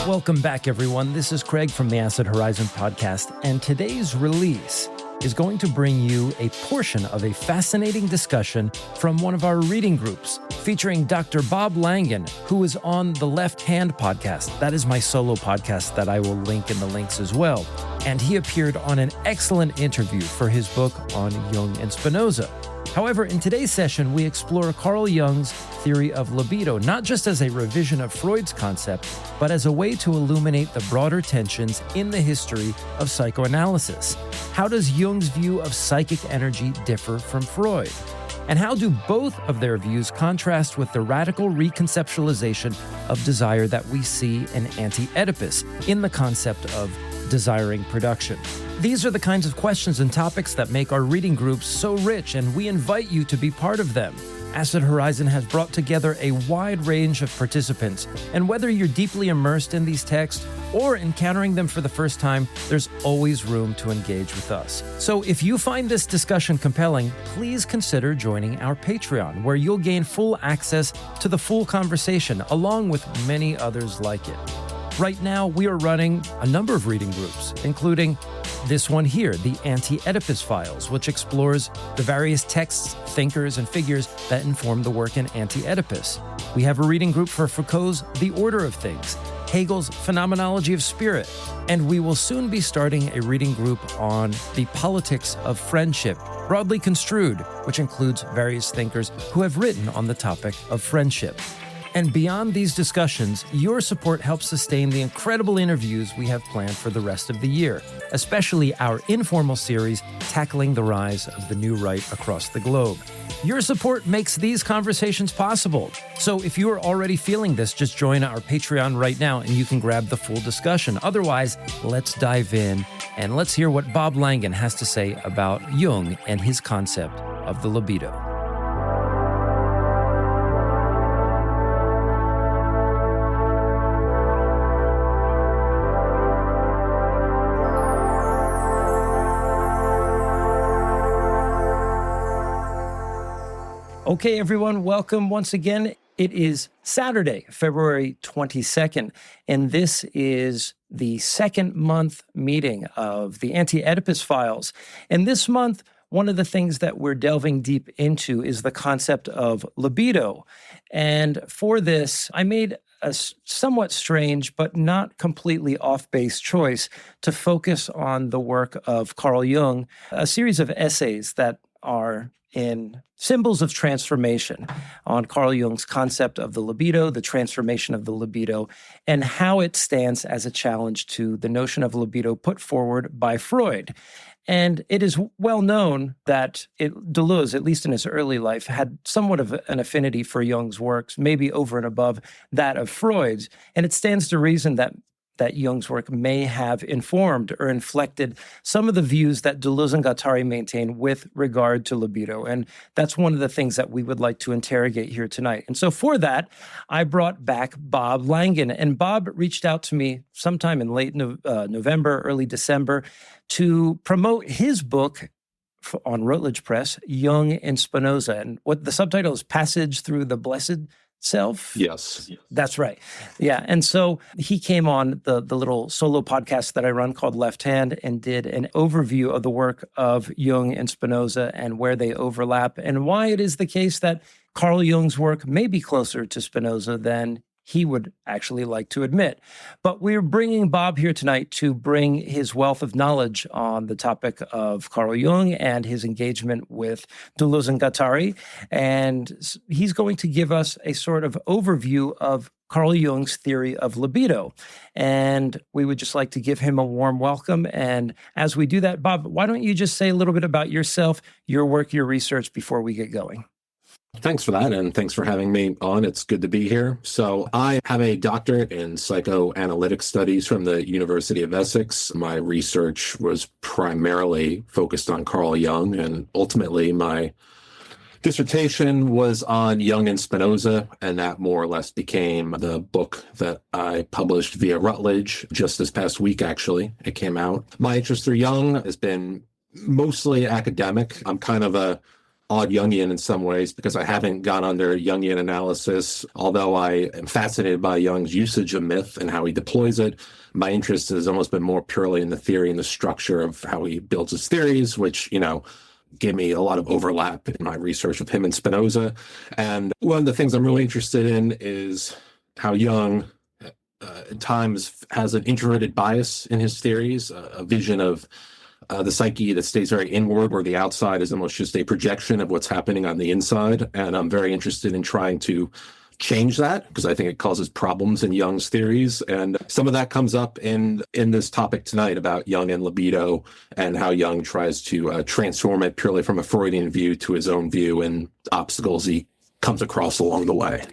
Welcome back, everyone. This is Craig from the Acid Horizon podcast, and today's release is going to bring you a portion of a fascinating discussion from one of our reading groups featuring Dr. Bob Langan, who is on the Left Hand podcast. That is my solo podcast that I will link in the links as well. And he appeared on an excellent interview for his book on Jung and Spinoza. However, in today's session, we explore Carl Jung's theory of libido, not just as a revision of Freud's concept, but as a way to illuminate the broader tensions in the history of psychoanalysis. How does Jung's view of psychic energy differ from Freud? And how do both of their views contrast with the radical reconceptualization of desire that we see in Anti-Oedipus in the concept of desiring production? These are the kinds of questions and topics that make our reading groups so rich, and we invite you to be part of them. Acid Horizon has brought together a wide range of participants, and whether you're deeply immersed in these texts or encountering them for the first time, there's always room to engage with us. So if you find this discussion compelling, please consider joining our Patreon, where you'll gain full access to the full conversation, along with many others like it. Right now, we are running a number of reading groups, including this one here, the Anti-Oedipus Files, which explores the various texts, thinkers, and figures that inform the work in Anti-Oedipus. We have a reading group for Foucault's The Order of Things, Hegel's Phenomenology of Spirit, and we will soon be starting a reading group on the politics of friendship, broadly construed, which includes various thinkers who have written on the topic of friendship. And beyond these discussions, your support helps sustain the incredible interviews we have planned for the rest of the year, especially our informal series tackling the rise of the new right across the globe. Your support makes these conversations possible. So if you are already feeling this, just join our Patreon right now and you can grab the full discussion. Otherwise, let's dive in and let's hear what Bob Langan has to say about Jung and his concept of the libido. Okay, everyone, welcome once again. It is Saturday, February 22nd, and this is the second month meeting of the Anti-Oedipus Files. And this month, one of the things that we're delving deep into is the concept of libido. And for this, I made a somewhat strange but not completely off-base choice to focus on the work of Carl Jung, a series of essays that are in Symbols of Transformation on Carl Jung's concept of the libido, the transformation of the libido, and how it stands as a challenge to the notion of libido put forward by Freud. And it is well known that Deleuze, at least in his early life, had somewhat of an affinity for Jung's works, maybe over and above that of Freud's. And it stands to reason that Jung's work may have informed or inflected some of the views that Deleuze and Guattari maintain with regard to libido. And that's one of the things that we would like to interrogate here tonight. And so for that, I brought back Bob Langan. And Bob reached out to me sometime in late November, early December, to promote his book on Routledge Press, Jung and Spinoza. And what the subtitle is, Passage Through the Blessed Self? Yes. That's right. Yeah. And so he came on the little solo podcast that I run called Left Hand and did an overview of the work of Jung and Spinoza and where they overlap and why it is the case that Carl Jung's work may be closer to Spinoza than he would actually like to admit. But we're bringing Bob here tonight to bring his wealth of knowledge on the topic of Carl Jung and his engagement with Deleuze and Guattari. And he's going to give us a sort of overview of Carl Jung's theory of libido. And we would just like to give him a warm welcome. And as we do that, Bob, why don't you just say a little bit about yourself, your work, your research before we get going? Thanks for that, and thanks for having me on. It's good to be here. So I have a doctorate in psychoanalytic studies from the University of Essex. My research was primarily focused on Carl Jung, and ultimately my dissertation was on Jung and Spinoza, and that more or less became the book that I published via Routledge just this past week, actually. It came out. My interest through Jung has been mostly academic. I'm kind of a odd Jungian in some ways because I haven't gone under Jungian analysis. Although I am fascinated by Jung's usage of myth and how he deploys it, my interest has almost been more purely in the theory and the structure of how he builds his theories, which, gave me a lot of overlap in my research of him and Spinoza. And one of the things I'm really interested in is how Jung at times has an introverted bias in his theories, a vision of the psyche that stays very inward, where the outside is almost just a projection of what's happening on the inside. And I'm very interested in trying to change that because I think it causes problems in Jung's theories. And some of that comes up in this topic tonight about Jung and libido and how Jung tries to transform it purely from a Freudian view to his own view and obstacles he comes across along the way.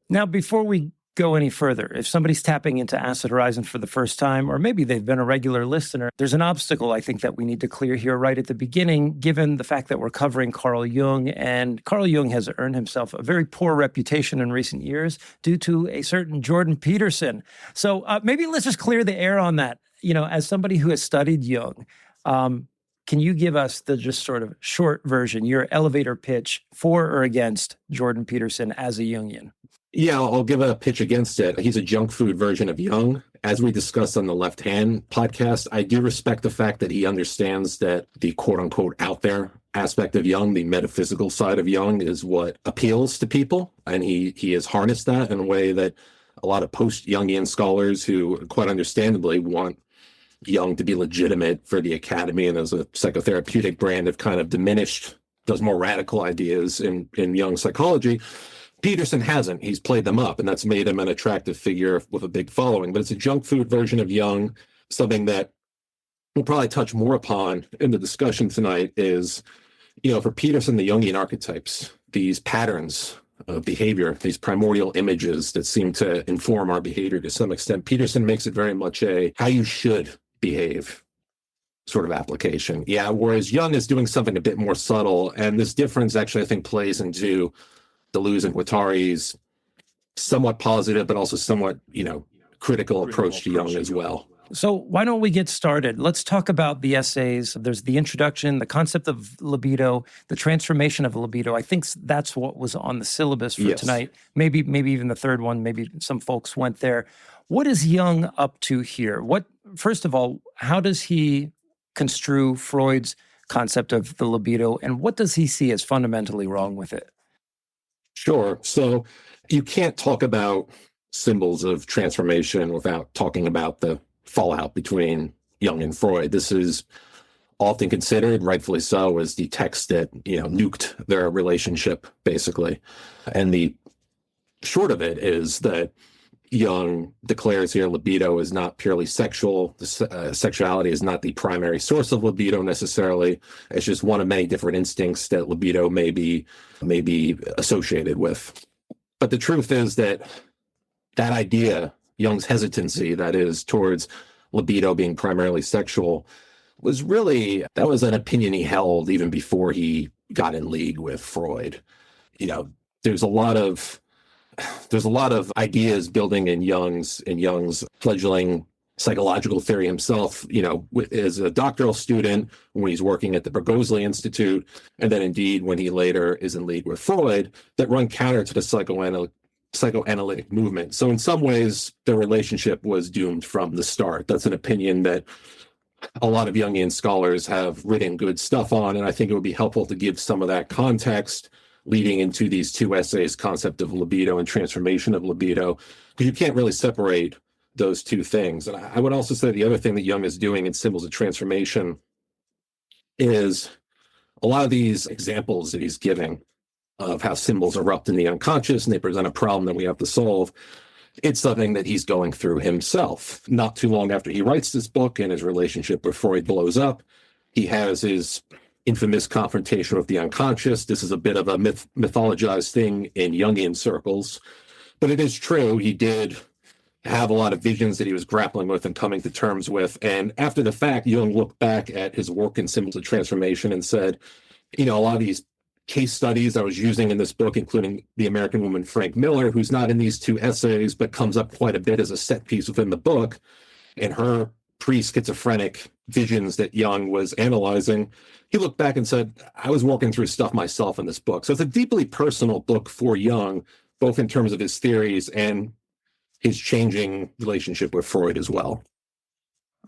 Now, before we go any further, if somebody's tapping into Acid Horizon for the first time, or maybe they've been a regular listener, there's an obstacle I think that we need to clear here right at the beginning, given the fact that we're covering Carl Jung, and Carl Jung has earned himself a very poor reputation in recent years due to a certain Jordan Peterson. So maybe let's just clear the air on that. As somebody who has studied Jung, can you give us the just sort of short version, your elevator pitch for or against Jordan Peterson as a Jungian? Yeah, I'll give a pitch against it. He's a junk food version of Jung. As we discussed on the Left Hand podcast, I do respect the fact that he understands that the quote-unquote out there aspect of Jung, the metaphysical side of Jung, is what appeals to people. And he has harnessed that in a way that a lot of post-Jungian scholars who quite understandably want Jung to be legitimate for the academy and as a psychotherapeutic brand have kind of diminished those more radical ideas in Jung psychology. Peterson hasn't. He's played them up, and that's made him an attractive figure with a big following. But it's a junk food version of Jung. Something that we'll probably touch more upon in the discussion tonight is, for Peterson, the Jungian archetypes, these patterns of behavior, these primordial images that seem to inform our behavior to some extent. Peterson makes it very much a how you should behave sort of application. Yeah, whereas Jung is doing something a bit more subtle, and this difference actually, I think, plays into Deleuze and Guattari's somewhat positive, but also somewhat, critical approach to Jung as well. So why don't we get started? Let's talk about the essays. There's the introduction, the concept of libido, the transformation of libido. I think that's what was on the syllabus for tonight. Maybe even the third one. Maybe some folks went there. What is Jung up to here? First of all, how does he construe Freud's concept of the libido, and what does he see as fundamentally wrong with it? Sure. So you can't talk about symbols of transformation without talking about the fallout between Jung and Freud. This is often considered, rightfully so, as the text that, nuked their relationship, basically. And the short of it is that Jung declares here libido is not purely sexual. Sexuality is not the primary source of libido necessarily. It's just one of many different instincts that libido may be associated with. But the truth is that idea, Jung's hesitancy, that is, towards libido being primarily sexual, was an opinion he held even before he got in league with Freud. There's a lot of ideas building in Jung's fledgling psychological theory himself, as a doctoral student, when he's working at the Bergozli Institute, and then indeed when he later is in league with Freud, that run counter to the psychoanalytic movement. So in some ways, the relationship was doomed from the start. That's an opinion that a lot of Jungian scholars have written good stuff on, and I think it would be helpful to give some of that context leading into these two essays, concept of libido and transformation of libido, because you can't really separate those two things. And I would also say the other thing that Jung is doing in Symbols of Transformation is a lot of these examples that he's giving of how symbols erupt in the unconscious and they present a problem that we have to solve. It's something that he's going through himself. Not too long after he writes this book and his relationship with Freud blows up, he has his infamous confrontation with the unconscious. This is a bit of a mythologized thing in Jungian circles, but it is true. He did have a lot of visions that he was grappling with and coming to terms with. And after the fact, Jung looked back at his work in Symbols of Transformation and said, a lot of these case studies I was using in this book, including the American woman Frank Miller, who's not in these two essays, but comes up quite a bit as a set piece within the book, and her pre-schizophrenic visions that Jung was analyzing, he looked back and said, I was working through stuff myself in this book. So it's a deeply personal book for Jung, both in terms of his theories and his changing relationship with Freud as well.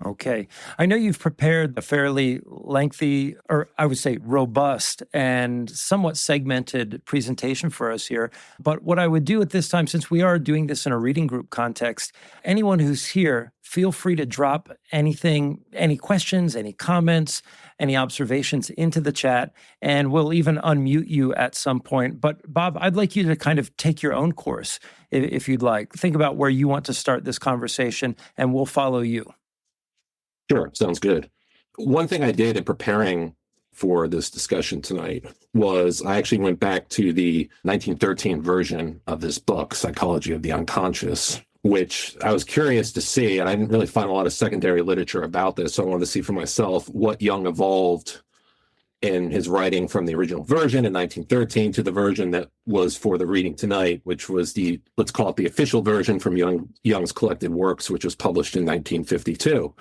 Okay. I know you've prepared a fairly lengthy, or I would say robust and somewhat segmented presentation for us here. But what I would do at this time, since we are doing this in a reading group context, anyone who's here, feel free to drop anything, any questions, any comments, any observations into the chat, and we'll even unmute you at some point. But Bob, I'd like you to kind of take your own course, if you'd like. Think about where you want to start this conversation, and we'll follow you. Sure, sounds good. One thing I did in preparing for this discussion tonight was I actually went back to the 1913 version of this book, Psychology of the Unconscious, which I was curious to see, and I didn't really find a lot of secondary literature about this, so I wanted to see for myself what Jung evolved in his writing from the original version in 1913 to the version that was for the reading tonight, which was the, let's call it the official version from Jung's collected works, which was published in 1952.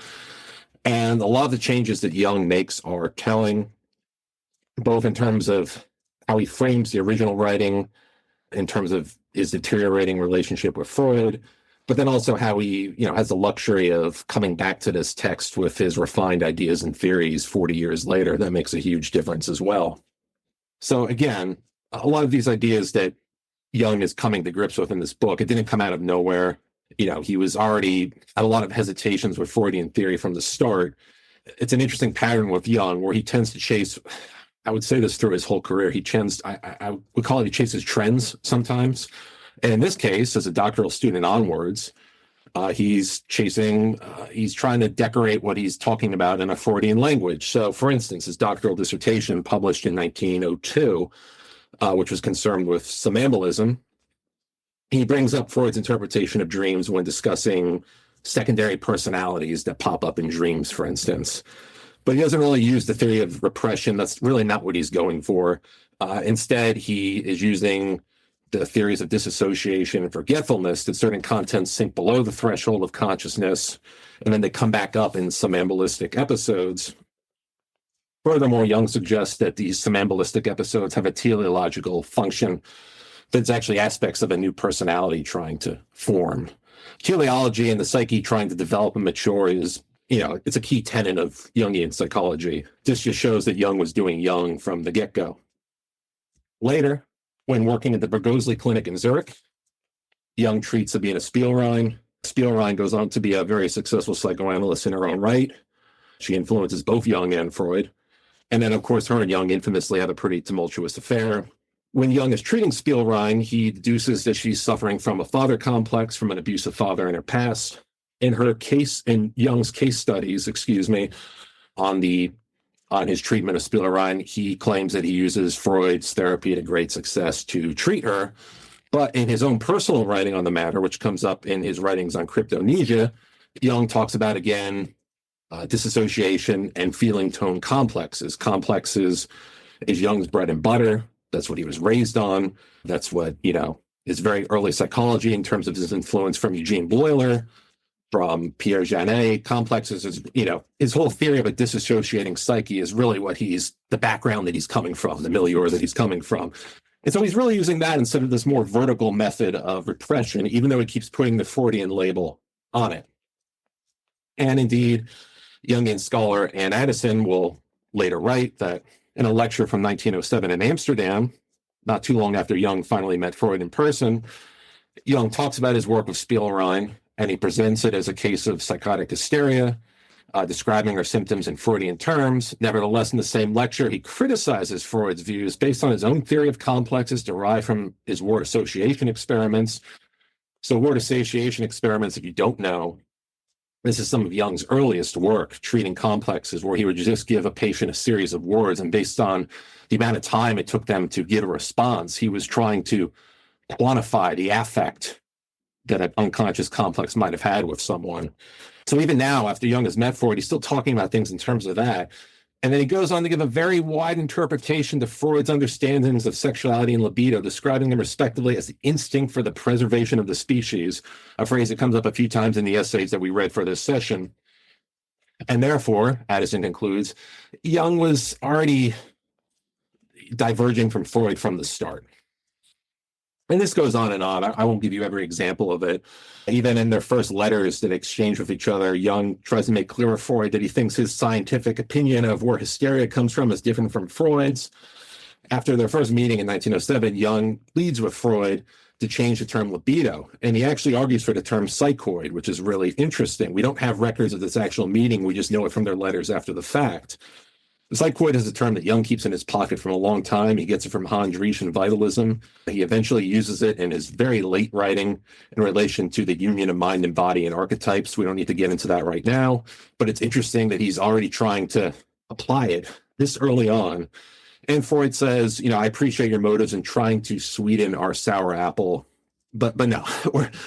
And a lot of the changes that Jung makes are telling, both in terms of how he frames the original writing, in terms of his deteriorating relationship with Freud, but then also how he, has the luxury of coming back to this text with his refined ideas and theories 40 years later. That makes a huge difference as well. So again, a lot of these ideas that Jung is coming to grips with in this book, it didn't come out of nowhere. He was already had a lot of hesitations with Freudian theory from the start. It's an interesting pattern with Jung where he tends to chase, I would say this through his whole career, he chases trends sometimes. And in this case, as a doctoral student onwards, he's trying to decorate what he's talking about in a Freudian language. So for instance, his doctoral dissertation published in 1902, which was concerned with somnambulism, he brings up Freud's interpretation of dreams when discussing secondary personalities that pop up in dreams, for instance. But he doesn't really use the theory of repression. That's really not what he's going for. Instead, he is using the theories of disassociation and forgetfulness, that certain contents sink below the threshold of consciousness, and then they come back up in somnambulistic episodes. Furthermore, Jung suggests that these somnambulistic episodes have a teleological function that's actually aspects of a new personality trying to form. Teleology and the psyche trying to develop and mature is, it's a key tenet of Jungian psychology. This just shows that Jung was doing Jung from the get-go. Later, when working at the Bergosli Clinic in Zurich, Jung treats Sabina Spielrein. Spielrein goes on to be a very successful psychoanalyst in her own right. She influences both Jung and Freud. And then, of course, her and Jung infamously have a pretty tumultuous affair. When Jung is treating Spielrein, he deduces that she's suffering from a father complex, from an abusive father in her past. In Jung's case studies, on his treatment of Spielrein, he claims that he uses Freud's therapy to great success to treat her. But in his own personal writing on the matter, which comes up in his writings on cryptomnesia, Jung talks about, again, disassociation and feeling tone complexes. Complexes is Jung's bread and butter. That's what he was raised on. That's what, is very early psychology in terms of his influence from Eugene Bleuler, from Pierre Janet. Complexes is, his whole theory of a disassociating psyche is really the background that he's coming from, the milieu that he's coming from. And so he's really using that instead of this more vertical method of repression, even though he keeps putting the Freudian label on it. And indeed, Jungian scholar Anne Addison will later write that in a lecture from 1907 in Amsterdam, not too long after Jung finally met Freud in person, Jung talks about his work with Spielrein, and he presents it as a case of psychotic hysteria, describing her symptoms in Freudian terms. Nevertheless, in the same lecture, he criticizes Freud's views based on his own theory of complexes derived from his word association experiments. So word association experiments, if you don't know, this is some of Jung's earliest work, treating complexes, where he would just give a patient a series of words, and based on the amount of time it took them to give a response, he was trying to quantify the affect that an unconscious complex might have had with someone. So even now, after Jung has met Freud, he's still talking about things in terms of that. And then he goes on to give a very wide interpretation to Freud's understandings of sexuality and libido, describing them respectively as the instinct for the preservation of the species, a phrase that comes up a few times in the essays that we read for this session. And therefore, Addison concludes, Jung was already diverging from Freud from the start. And this goes on and on. I won't give you every example of it. Even in their first letters that exchange with each other, Jung tries to make clear with Freud that he thinks his scientific opinion of where hysteria comes from is different from Freud's. After their first meeting in 1907, Jung pleads with Freud to change the term libido. And he actually argues for the term psychoid, which is really interesting. We don't have records of this actual meeting. We just know it from their letters after the fact. The psychoid is a term that Jung keeps in his pocket for a long time. He gets it from Hans Riesch and Vitalism. He eventually uses it in his very late writing in relation to the union of mind and body and archetypes. We don't need to get into that right now, but it's interesting that he's already trying to apply it this early on. And Freud says, I appreciate your motives in trying to sweeten our sour apple, but no,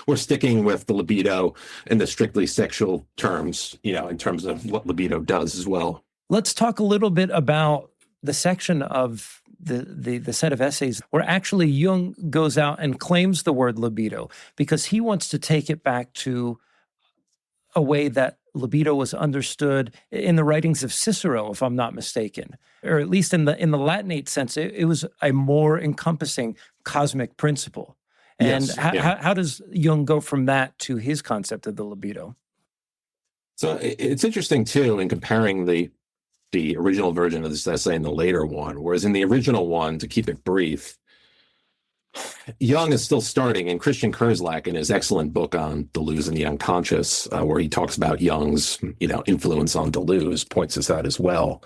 we're sticking with the libido in the strictly sexual terms, in terms of what libido does as well. Let's talk a little bit about the section of the set of essays where actually Jung goes out and claims the word libido because he wants to take it back to a way that libido was understood in the writings of Cicero, if I'm not mistaken, or at least in the Latinate sense, it was a more encompassing cosmic principle. And Yes, how does Jung go from that to his concept of the libido? So it's interesting, too, in comparing the original version of this essay and the later one, whereas in the original one, to keep it brief, Jung is still starting, and Christian Kurzlach, in his excellent book on Deleuze and the unconscious, where he talks about Jung's, influence on Deleuze, points this out as well,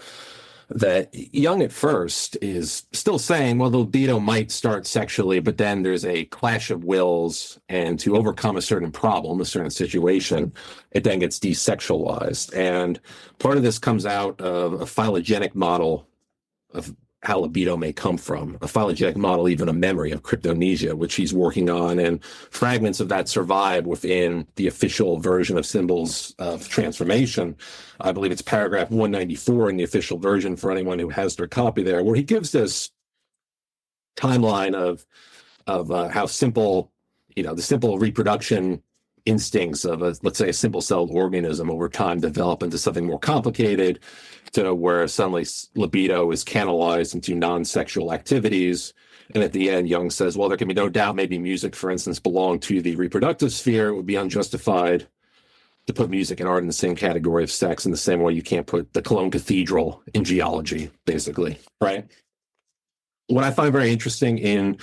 that Jung at first is still saying, well, the libido might start sexually, but then there's a clash of wills, and to overcome a certain problem, a certain situation, it then gets desexualized. And part of this comes out of a phylogenetic model of how libido may come from, a phylogenetic model, even a memory of cryptomnesia, which he's working on, and fragments of that survive within the official version of Symbols of Transformation. I believe it's paragraph 194 in the official version for anyone who has their copy there, where he gives this timeline of how simple, the simple reproduction instincts of let's say a simple-celled organism over time develop into something more complicated, to where suddenly libido is canalized into non-sexual activities. And at the end, Jung says, well, there can be no doubt maybe music, for instance, belonged to the reproductive sphere. It would be unjustified to put music and art in the same category of sex, in the same way you can't put the Cologne Cathedral in geology, basically, right? What I find very interesting in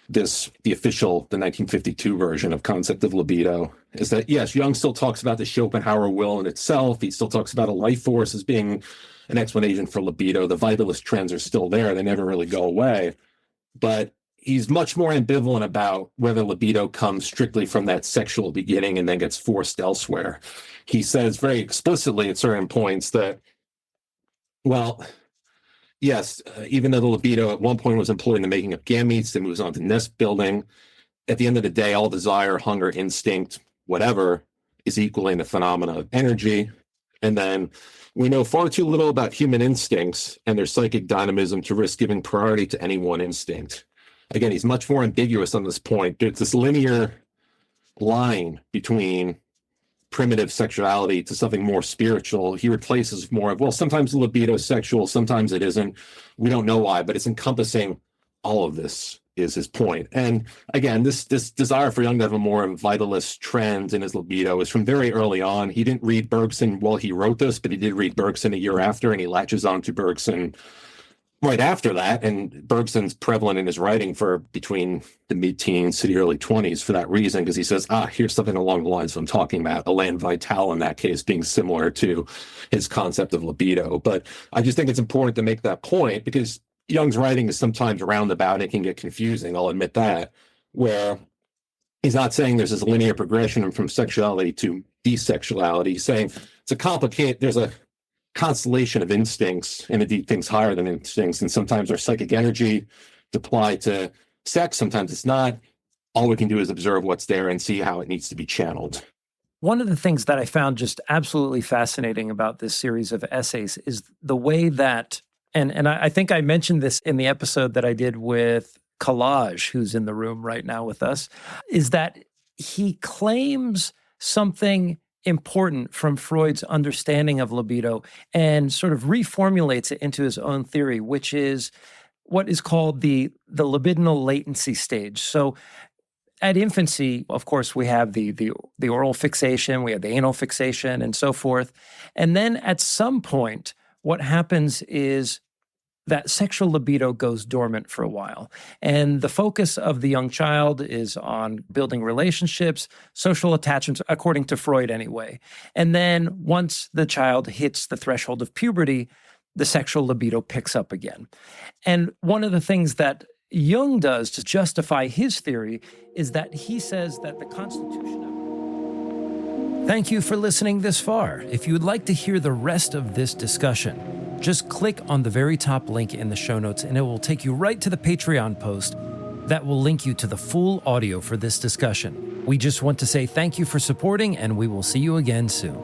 the 1952 version of concept of libido is that, yes, Jung still talks about the Schopenhauer will in itself. He still talks about a life force as being an explanation for libido. The vitalist trends are still there. They never really go away. But he's much more ambivalent about whether libido comes strictly from that sexual beginning and then gets forced elsewhere. He says very explicitly at certain points that, well, yes, even though the libido at one point was employed in the making of gametes, then moves on to nest building. At the end of the day, all desire, hunger, instinct, whatever, is equally the phenomena of energy. And then we know far too little about human instincts and their psychic dynamism to risk giving priority to any one instinct. Again, he's much more ambiguous on this point. There's this linear line between primitive sexuality to something more spiritual. He replaces more of, well, sometimes the libido is sexual, sometimes it isn't. We don't know why, but it's encompassing all of this, is his point. And again, this desire for Jung to have a more vitalist trend in his libido is from very early on. He didn't read Bergson while he wrote this, but he did read Bergson a year after, and he latches on to Bergson right after that. And Bergson's prevalent in his writing for between the mid-teens to the early 20s for that reason, because he says, here's something along the lines I'm talking about, elan vital in that case being similar to his concept of libido. But I just think it's important to make that point, because Jung's writing is sometimes roundabout. It can get confusing, I'll admit that, where he's not saying there's this linear progression from sexuality to desexuality. He's saying there's a constellation of instincts, and indeed things higher than instincts, and sometimes our psychic energy to apply to sex, sometimes it's not. All we can do is observe what's there and see how it needs to be channeled. One of the things that I found just absolutely fascinating about this series of essays is the way that, and I think I mentioned this in the episode that I did with Collage, who's in the room right now with us, is that he claims something important from Freud's understanding of libido and sort of reformulates it into his own theory, which is what is called the libidinal latency stage. So at infancy, of course, we have the oral fixation, we have the anal fixation, and so forth. And then at some point, what happens is that sexual libido goes dormant for a while. And the focus of the young child is on building relationships, social attachments, according to Freud anyway. And then once the child hits the threshold of puberty, the sexual libido picks up again. And one of the things that Jung does to justify his theory is that he says that the constitution of... Thank you for listening this far. If you would like to hear the rest of this discussion, just click on the very top link in the show notes and it will take you right to the Patreon post that will link you to the full audio for this discussion. We just want to say thank you for supporting, and we will see you again soon.